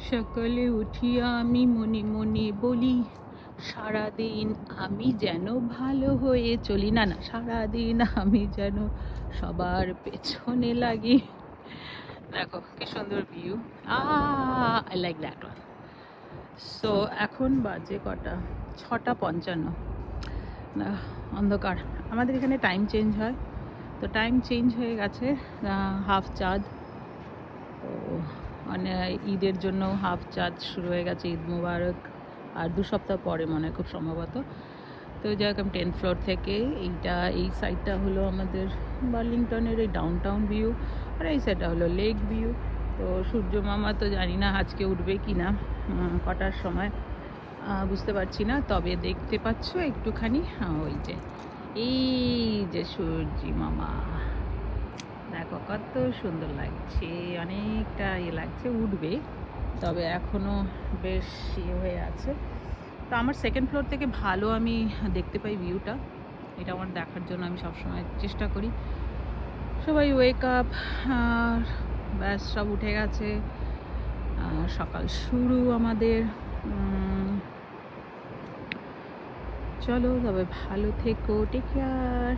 সকালে উঠিয়া আমি মনে মনে বলি, সারাদিন আমি যেন ভালো হয়ে চলি। না না, সারাদিন আমি যেন সবার পেছনে লাগি। দেখো কি সুন্দর view. I like that one. So এখন বাজে কটা? 6:55। না, অন্ধকার। আমাদের এখানে টাইম চেঞ্জ হয়, তো টাইম চেঞ্জ হয়ে গেছে। হাফ চাঁদ, তো মানে ঈদের জন্য হাফ চাঁদ শুরু হয়ে গেছে। ঈদ মুবারক। আর 2 সপ্তাহ পরে মনে হয় খুব সম্ভবত। তো যাই হোক, আমি 10th ফ্লোর থেকে, এই সাইডটা হলো আমাদের বার্লিংটনের এই ডাউনটাউন ভিউ, আর এই সাইডটা হলো লেক ভিউ। তো সূর্য মামা তো জানি না আজকে উঠবে কি না, কটার সময় বুঝতে পারছি না। তবে দেখতে পাচ্ছ একটুখানি, এই যে সূর্যি মামা, দেখো কত সুন্দর লাগছে, অনেকটা লাগছে, উঠবে, তবে এখনও বেশ হয়ে আছে। তো আমার 2nd ফ্লোর থেকে ভালো আমি দেখতে পাই ভিউটা। এটা আমার দেখার জন্য আমি সবসময় চেষ্টা করি। সবাই ওয়েক আপ, আর ব্যাস সব উঠে গেছে। সকাল শুরু আমাদের। চলো তবে ভালো থেকো, টেক কেয়ার।